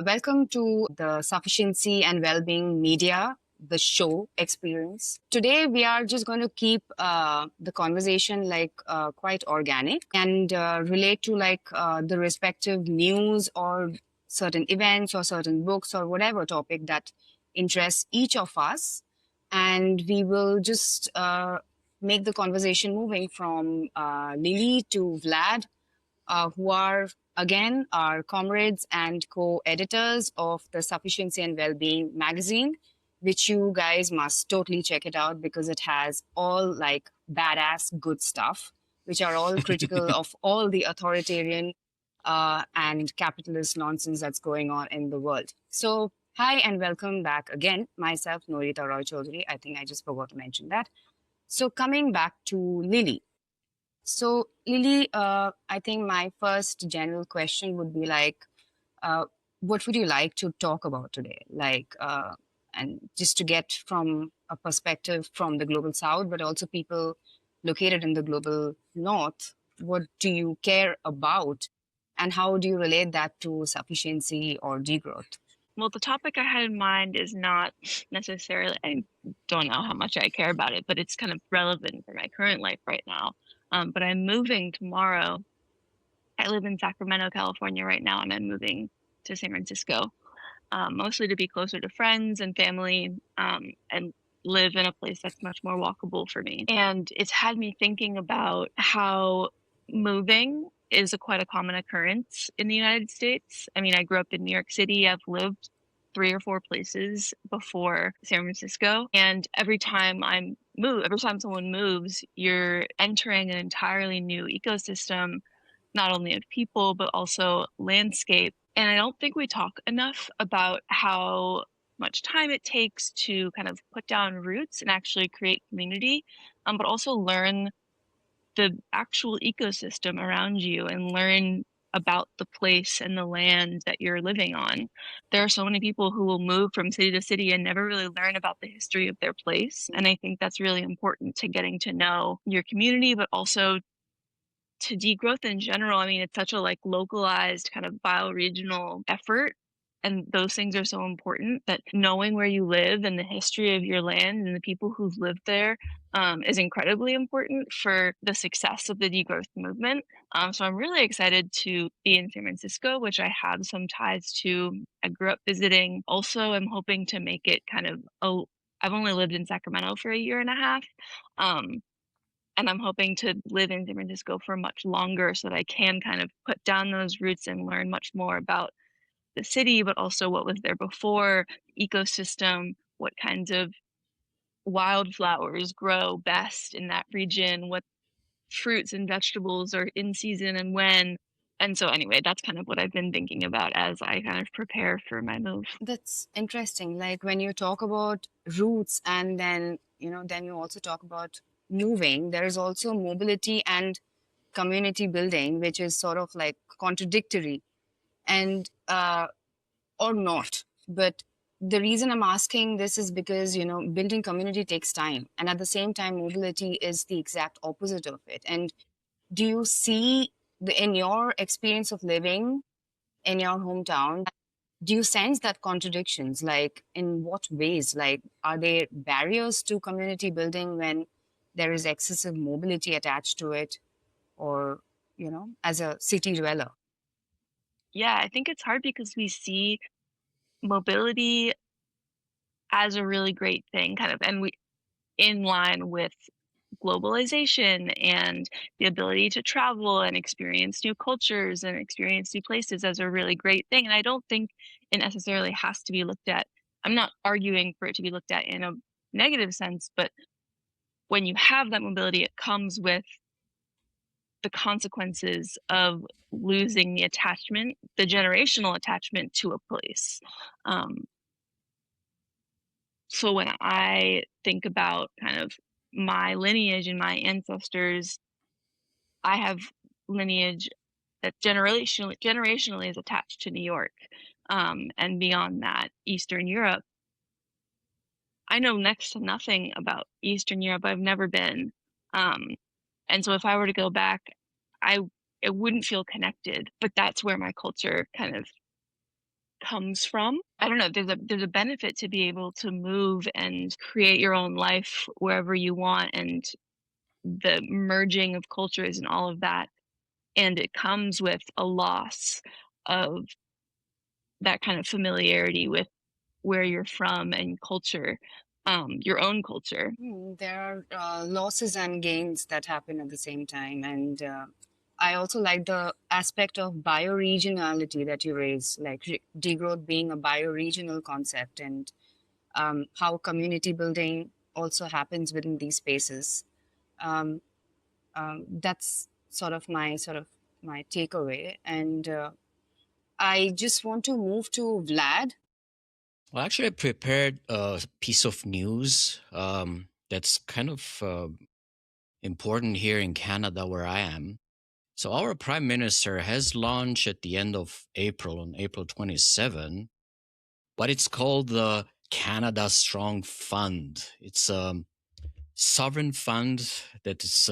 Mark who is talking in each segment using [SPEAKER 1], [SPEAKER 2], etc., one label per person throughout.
[SPEAKER 1] Welcome to the Sufficiency and Wellbeing Media, the show experience. Today, we are just going to keep the conversation quite organic and relate to the respective news or certain events or certain books or whatever topic that interests each of us. And we will just make the conversation moving from Lily to Vlad, who are again our comrades and co-editors of the Sufficiency and Wellbeing magazine, which you guys must totally check it out because it has all like badass good stuff, which are all critical of all the authoritarian and capitalist nonsense that's going on in the world. So, hi and welcome back again. Myself, Norita Roy Chaudhary. I think I just forgot to mention that. So, coming back to Lily. So, Lily, I think my first general question would be uh, what would you like to talk about today? And just to get from a perspective from the global south, but also people located in the global north, what do you care about? And how do you relate that to sufficiency or degrowth?
[SPEAKER 2] Well, the topic I had in mind is not necessarily, I don't know how much I care about it, but it's kind of relevant for my current life right now. But I'm moving tomorrow. I live in Sacramento, California right now, and I'm moving to San Francisco, mostly to be closer to friends and family, and live in a place that's much more walkable for me. And it's had me thinking about how moving is quite a common occurrence in the United States. I mean, I grew up in New York City. I've lived 3 or 4 places before San Francisco. And every time someone moves, you're entering an entirely new ecosystem, not only of people, but also landscape. And I don't think we talk enough about how much time it takes to kind of put down roots and actually create community, but also learn the actual ecosystem around you and learn about the place and the land that you're living on. There are so many people who will move from city to city and never really learn about the history of their place. And I think that's really important to getting to know your community, but also to degrowth in general. I mean, it's such a localized kind of bioregional effort. And those things are so important that knowing where you live and the history of your land and the people who've lived there is incredibly important for the success of the degrowth movement. So I'm really excited to be in San Francisco, which I have some ties to. I grew up visiting. Also, I'm hoping to make it I've only lived in Sacramento for a year and a half. Um, and I'm hoping to live in San Francisco for much longer so that I can kind of put down those roots and learn much more about the city, but also what was there before, ecosystem, what kinds of wildflowers grow best in that region, what fruits and vegetables are in season and when. And so anyway, that's kind of what I've been thinking about as I kind of prepare for my move.
[SPEAKER 1] That's interesting. Like when you talk about roots and then you also talk about moving, there is also mobility and community building, which is sort of like contradictory and or not. But the reason I'm asking this is because, building community takes time. And at the same time, mobility is the exact opposite of it. And do you see in your experience of living in your hometown, do you sense that contradictions? Like, in what ways? Like, are there barriers to community building when there is excessive mobility attached to it, or, as a city dweller?
[SPEAKER 2] Yeah, I think it's hard because we see mobility as a really great thing kind of, and we in line with globalization and the ability to travel and experience new cultures and experience new places as a really great thing. And I don't think it necessarily has to be looked at. I'm not arguing for it to be looked at in a negative sense, but when you have that mobility, it comes with the consequences of losing the generational attachment to a place. Um, so when I think about kind of my lineage and my ancestors, I have lineage that generationally is attached to New York, and beyond that, Eastern Europe. I know next to nothing about Eastern Europe. I've never been, um, and so if I were to go back, I it wouldn't feel connected. But that's where my culture kind of comes from. I don't know, there's a benefit to be able to move and create your own life wherever you want, and the merging of cultures and all of that, and it comes with a loss of that kind of familiarity with where you're from and culture, your own culture.
[SPEAKER 1] There are losses and gains that happen at the same time. And I also like the aspect of bioregionality that you raise, like degrowth being a bioregional concept, and how community building also happens within these spaces. Um, that's sort of my takeaway. And I just want to move to Vlad.
[SPEAKER 3] Well, actually, I prepared a piece of news that's kind of important here in Canada, where I am. So, our Prime Minister has launched at the end of April, on April 27, what it's called the Canada Strong Fund. It's a sovereign fund that is,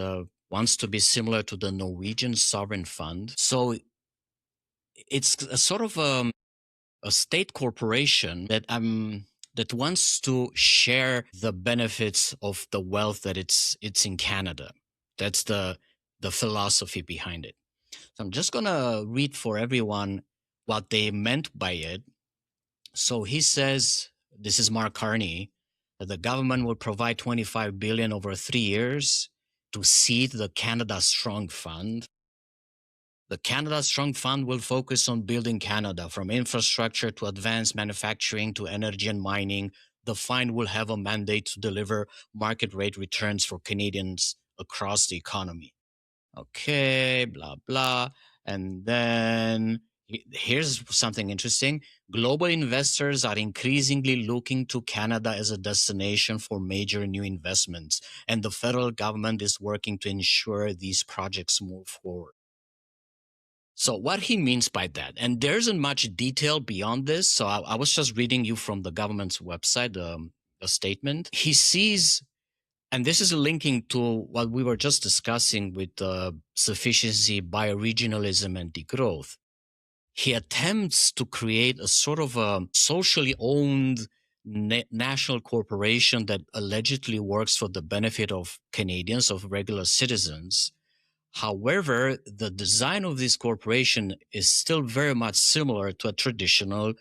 [SPEAKER 3] wants to be similar to the Norwegian Sovereign Fund. So, it's a sort of a state corporation that wants to share the benefits of the wealth that it's in Canada. That's the philosophy behind it. So I'm just gonna read for everyone what they meant by it. So he says, this is Mark Carney, that the government will provide 25 billion over 3 years to seed the Canada Strong Fund. The Canada Strong Fund will focus on building Canada, from infrastructure to advanced manufacturing to energy and mining. The fund will have a mandate to deliver market rate returns for Canadians across the economy. Okay, blah, blah. And then here's something interesting. Global investors are increasingly looking to Canada as a destination for major new investments, and the federal government is working to ensure these projects move forward. So what he means by that, and there isn't much detail beyond this. So I was just reading you from the government's website, a statement. He sees, and this is linking to what we were just discussing with sufficiency, bioregionalism, and degrowth. He attempts to create a sort of a socially owned national corporation that allegedly works for the benefit of Canadians, of regular citizens. However, the design of this corporation is still very much similar to a traditional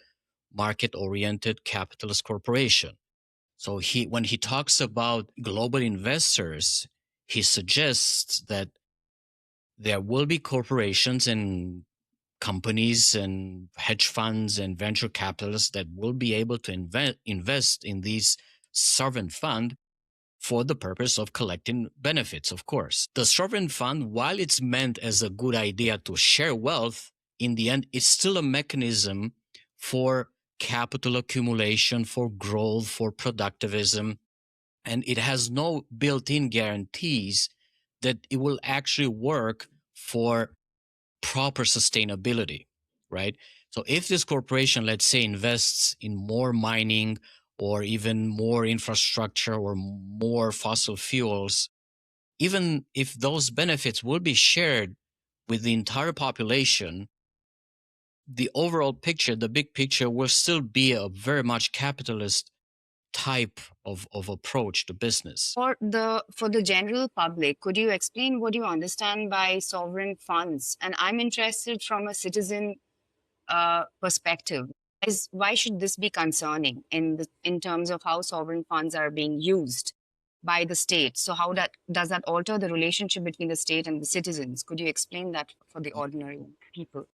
[SPEAKER 3] market-oriented capitalist corporation. So when he talks about global investors, he suggests that there will be corporations and companies and hedge funds and venture capitalists that will be able to invest in these sovereign fund for the purpose of collecting benefits, of course. The sovereign fund, while it's meant as a good idea to share wealth, in the end, it's still a mechanism for capital accumulation, for growth, for productivism. And it has no built-in guarantees that it will actually work for proper sustainability, right? So if this corporation, let's say, invests in more mining or even more infrastructure or more fossil fuels, even if those benefits will be shared with the entire population, the overall picture, the big picture, will still be a very much capitalist type of approach to business.
[SPEAKER 1] For the general public, could you explain what you understand by sovereign funds? And I'm interested from a citizen perspective. Why should this be concerning in terms of how sovereign funds are being used by the state? So how does that alter the relationship between the state and the citizens? Could you explain that for the ordinary people?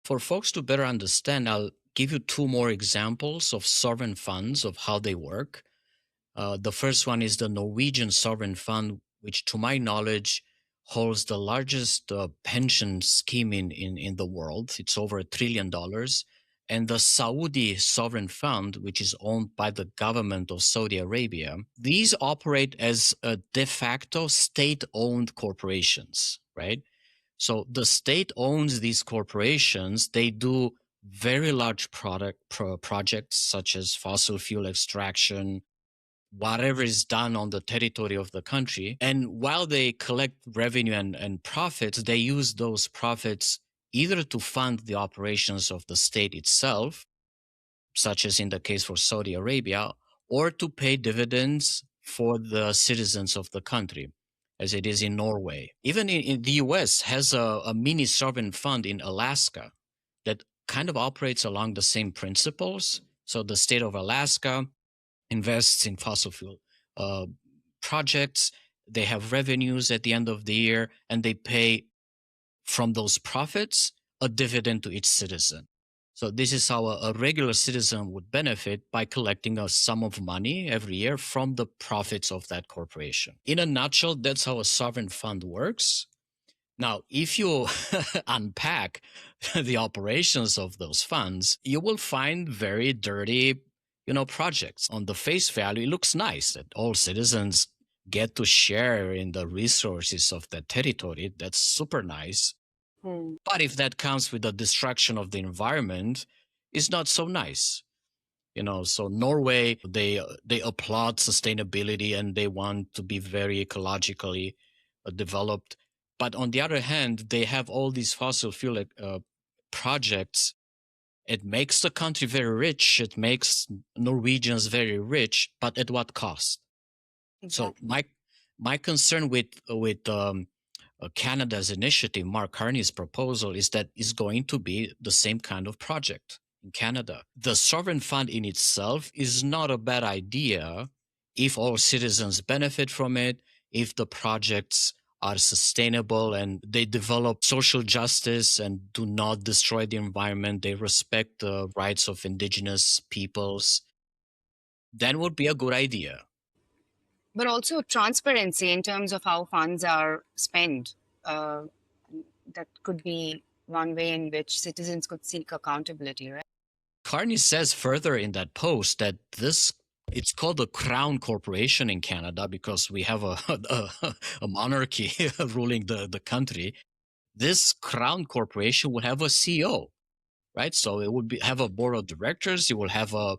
[SPEAKER 3] For folks to better understand, I'll give you two more examples of sovereign funds, of how they work. The first one is the Norwegian Sovereign Fund, which to my knowledge holds the largest pension scheme in the world. It's over $1 trillion. And the Saudi Sovereign Fund, which is owned by the government of Saudi Arabia. These operate as a de facto state-owned corporations, right? So the state owns these corporations. They do very large projects such as fossil fuel extraction, whatever is done on the territory of the country. And while they collect revenue and profits, they use those profits either to fund the operations of the state itself, such as in the case for Saudi Arabia, or to pay dividends for the citizens of the country, as it is in Norway. Even in the US has a mini sovereign fund in Alaska that kind of operates along the same principles. So the state of Alaska invests in fossil fuel uh, projects. They have revenues at the end of the year, and they pay from those profits a dividend to each citizen. So this is how a regular citizen would benefit by collecting a sum of money every year from the profits of that corporation. In a nutshell, that's how a sovereign fund works. Now, if you unpack the operations of those funds, you will find very dirty, projects. On the face value, it looks nice that all citizens get to share in the resources of that territory. That's super nice. But if that comes with the destruction of the environment, it's not so nice. So Norway, they applaud sustainability and they want to be very ecologically developed. But on the other hand, they have all these fossil fuel projects. It makes the country very rich. It makes Norwegians very rich, but at what cost? So
[SPEAKER 1] Exactly.
[SPEAKER 3] my concern with Canada's initiative, Mark Carney's proposal, is that it's going to be the same kind of project in Canada. The sovereign fund in itself is not a bad idea if all citizens benefit from it, if the projects are sustainable and they develop social justice and do not destroy the environment, they respect the rights of indigenous peoples, then would be a good idea.
[SPEAKER 1] But also transparency in terms of how funds are spent. Uh, that could be one way in which citizens could seek accountability, right?
[SPEAKER 3] Carney says further in that post that it's called the Crown Corporation in Canada because we have a monarchy ruling the country. This Crown Corporation will have a CEO, right? So it would have a board of directors. You will have a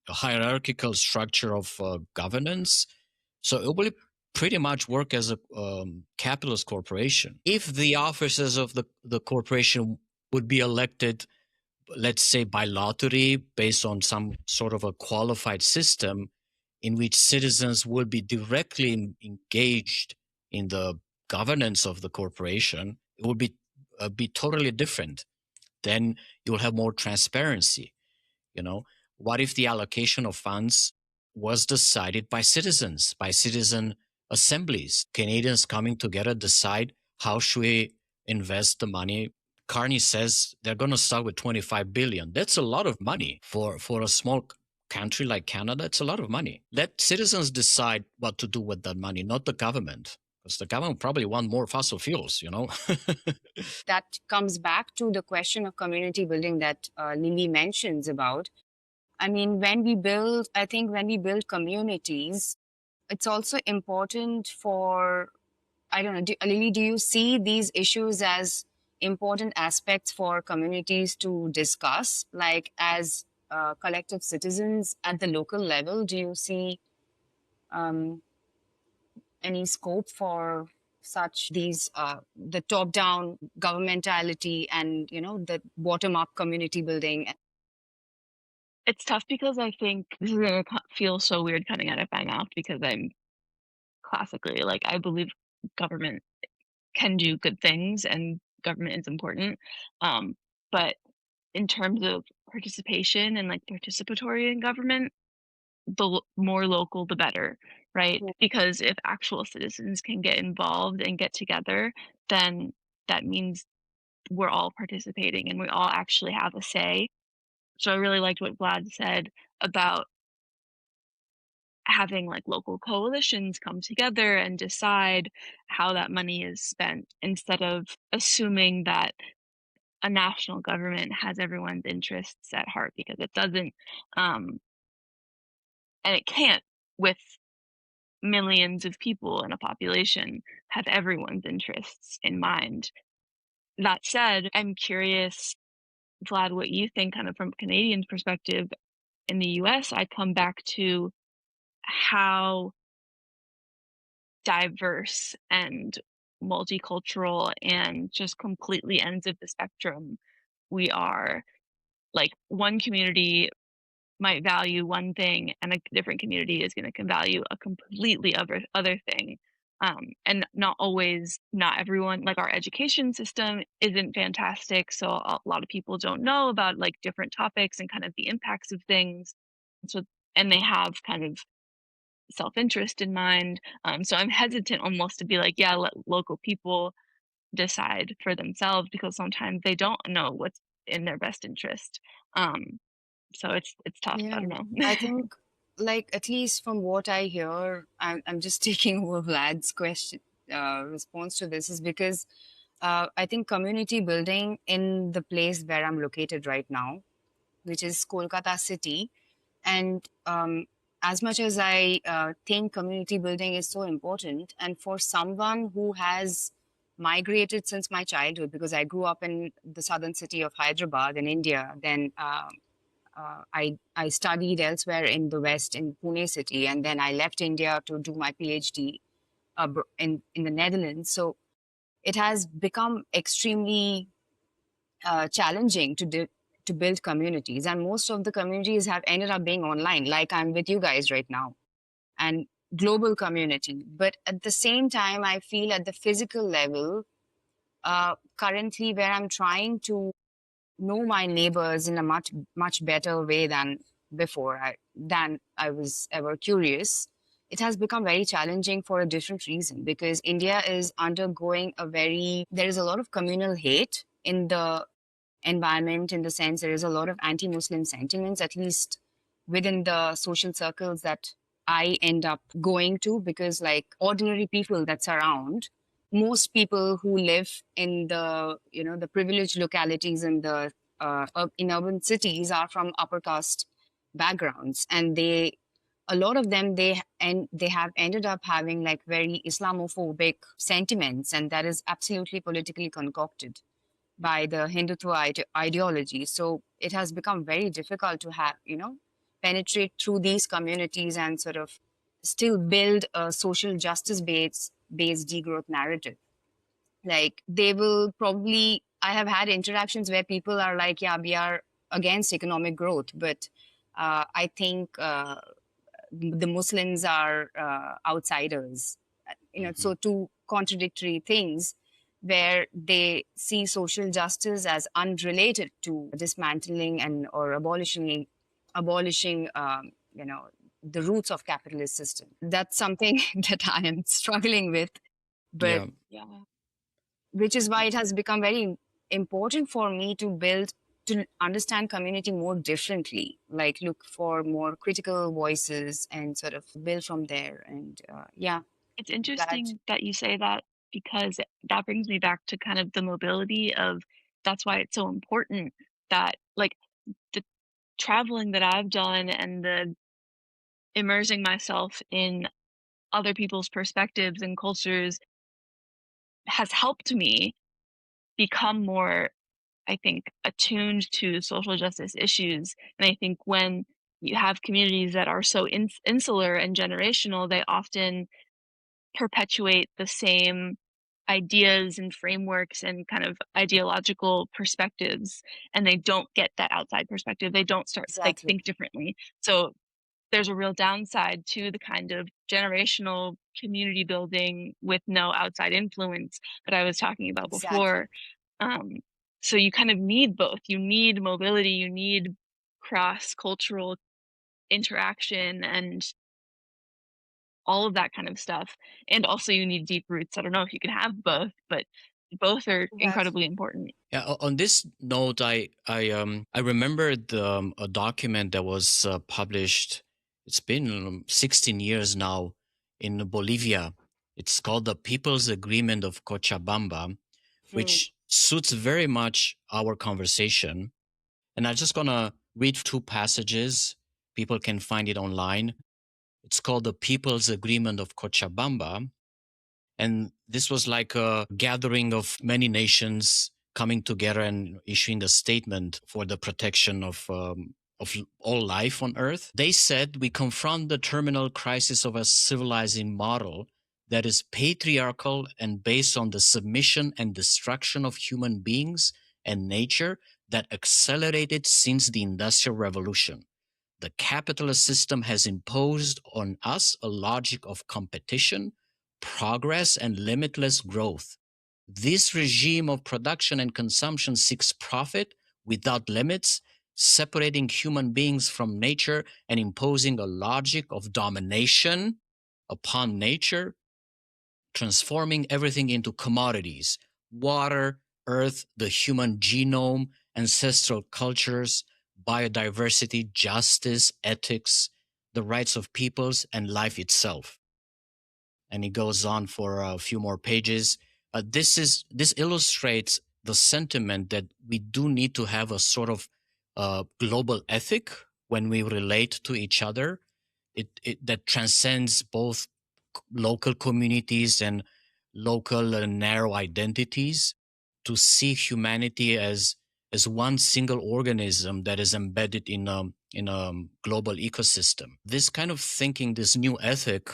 [SPEAKER 3] hierarchical structure of governance. So it will pretty much work as a capitalist corporation. If the officers of the corporation would be elected, let's say by lottery, based on some sort of a qualified system in which citizens will be directly engaged in the governance of the corporation, it would be totally different. Then you'll have more transparency. What if the allocation of funds was decided by citizens, by citizen assemblies, Canadians coming together decide how should we invest the money? Carney says they're going to start with 25 billion. That's a lot of money for a small country like Canada. It's a lot of money. Let citizens decide what to do with that money, not the government, because the government probably want more fossil fuels.
[SPEAKER 1] That comes back to the question of community building that Lily mentions about. I mean, I think when we build communities, it's also important for, I don't know, Lily, do you see these issues as important aspects for communities to discuss, like as collective citizens at the local level? Do you see um, any scope for such these the top down governmentality and the bottom up community building?
[SPEAKER 2] It's tough because I think this is gonna feel so weird coming out of my mouth because I'm classically, like, I believe government can do good things and government is important, but in terms of participation and, like, participatory in government, more local, the better, right? Because if actual citizens can get involved and get together, then that means we're all participating and we all actually have a say. So I really liked what Vlad said about having like local coalitions come together and decide how that money is spent instead of assuming that a national government has everyone's interests at heart because it doesn't, and it can't with millions of people in a population have everyone's interests in mind. That said, I'm curious, Vlad, what you think kind of from a Canadian perspective. In the US, I come back to how diverse and multicultural and just completely ends of the spectrum we are. like one community might value one thing and a different community is going to value a completely other thing. And not everyone, like our education system isn't fantastic, so a lot of people don't know about like different topics and kind of the impacts of things. So, and they have kind of self-interest in mind. So I'm hesitant almost to be like, yeah, let local people decide for themselves because sometimes they don't know what's in their best interest. Um, so it's tough. I
[SPEAKER 1] Yeah,
[SPEAKER 2] don't know.
[SPEAKER 1] I think, like, at least from what I hear, I'm just taking over Vlad's question, response to this is because I think community building in the place where I'm located right now, which is Kolkata city, and as much as I think community building is so important, and for someone who has migrated since my childhood, because I grew up in the southern city of Hyderabad in India, then I studied elsewhere in the West in Pune city, and then I left India to do my PhD in the Netherlands. So it has become extremely challenging to build communities, and most of the communities have ended up being online, like I'm with you guys right now, and global community. But at the same time, I feel at the physical level, currently where I'm trying to know my neighbors in a much better way than before than I was ever curious. It has become very challenging for a different reason because India is undergoing there is a lot of communal hate in the environment, in the sense there is a lot of anti-Muslim sentiments, at least within the social circles that I end up going to, because like ordinary people that surround most people who live in the privileged localities in the in urban cities are from upper caste backgrounds, and a lot of them they have ended up having like very Islamophobic sentiments, and that is absolutely politically concocted by the Hindutva ideology. So it has become very difficult to penetrate through these communities and sort of still build a social justice based degrowth narrative. Like they will probably, I have had interactions where people are like, yeah, we are against economic growth, but I think the Muslims are outsiders.
[SPEAKER 3] Hmm.
[SPEAKER 1] So two contradictory things where they see social justice as unrelated to dismantling and or abolishing the roots of capitalist system. That's something that I am struggling with, but
[SPEAKER 3] Yeah.
[SPEAKER 2] Yeah.
[SPEAKER 1] which is why it has become very important for me to understand community more differently, like look for more critical voices and sort of build from there. And yeah,
[SPEAKER 2] It's
[SPEAKER 1] glad.
[SPEAKER 2] interesting that you say that because that brings me back to kind of the mobility of that's why it's so important that like the traveling that I've done and the immersing myself in other people's perspectives and cultures has helped me become more, I think, attuned to social justice issues. And I think when you have communities that are so insular and generational, they often perpetuate the same ideas and frameworks and kind of ideological perspectives, and they don't get that outside perspective. They don't start like
[SPEAKER 1] Exactly.
[SPEAKER 2] think differently. So there's a real downside to the kind of generational community building with no outside influence that I was talking about
[SPEAKER 1] Exactly.
[SPEAKER 2] before. Um, so you kind of need both. You need mobility, you need cross cultural interaction and all of that kind of stuff. And also you need deep roots. I don't know if you can have both, but both are incredibly
[SPEAKER 1] Exactly.
[SPEAKER 2] important.
[SPEAKER 3] Yeah. On this note, I remembered a document that was published. It's been 16 years now in Bolivia. It's called the People's Agreement of Cochabamba,
[SPEAKER 1] Hmm.
[SPEAKER 3] which suits very much our conversation. And I'm just gonna read two passages. People can find it online. It's called the People's Agreement of Cochabamba. And this was like a gathering of many nations coming together and issuing a statement for the protection of all life on Earth. They said we confront the terminal crisis of a civilizing model that is patriarchal and based on the submission and destruction of human beings and nature that accelerated since the Industrial Revolution. The capitalist system has imposed on us a logic of competition, progress, and limitless growth. This regime of production and consumption seeks profit without limits, separating human beings from nature and imposing a logic of domination upon nature, transforming everything into commodities: water, earth, the human genome, ancestral cultures, biodiversity, justice, ethics, the rights of peoples, and life itself. And he goes on for a few more pages. This illustrates the sentiment that we do need to have a sort of global ethic when we relate to each other. It that transcends both local communities and local narrow identities, to see humanity as one single organism that is embedded in a global ecosystem. This kind of thinking, this new ethic,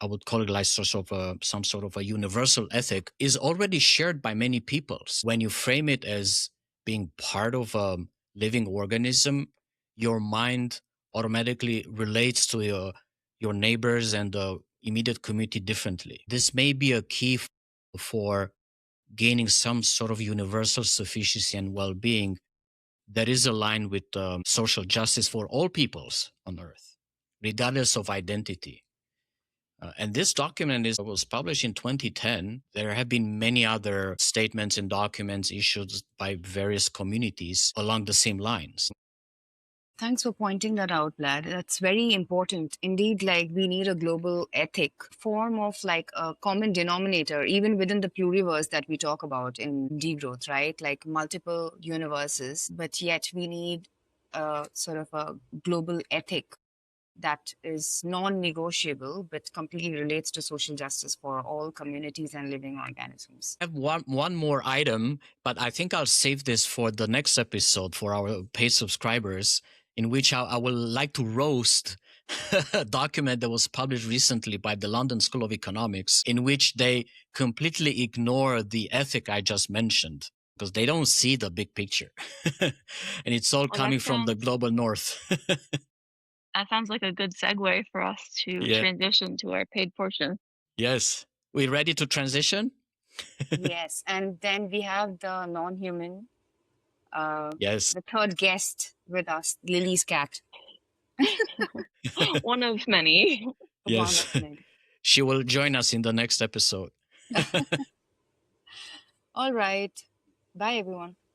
[SPEAKER 3] I would call it like some sort of a universal ethic, is already shared by many peoples. When you frame it as being part of a living organism, your mind automatically relates to your neighbors and the immediate community differently. This may be a key for gaining some sort of universal sufficiency and well-being that is aligned with social justice for all peoples on earth, regardless of identity. And this document was published in 2010. There have been many other statements and documents issued by various communities along the same lines.
[SPEAKER 1] Thanks for pointing that out, Vlad. That's very important. Indeed, like we need a global ethic, form of like a common denominator, even within the pluriverse that we talk about in degrowth, right? Like multiple universes, but yet we need a sort of a global ethic that is non-negotiable but completely relates to social justice for all communities and living organisms.
[SPEAKER 3] I have one more item, but I think I'll save this for the next episode for our paid subscribers, in which I will like to roast a document that was published recently by the London School of Economics, in which they completely ignore the ethic I just mentioned, because they don't see the big picture. And it's all coming from the global north.
[SPEAKER 2] That sounds like a good segue for us to transition to our paid portion.
[SPEAKER 3] Yes. We ready to transition?
[SPEAKER 1] Yes. And then we have the non-human,
[SPEAKER 3] yes,
[SPEAKER 1] the third guest with us, Lily's cat.
[SPEAKER 2] One of many.
[SPEAKER 3] Yes.
[SPEAKER 1] One of many.
[SPEAKER 3] She will join us in the next episode.
[SPEAKER 1] All right. Bye, everyone.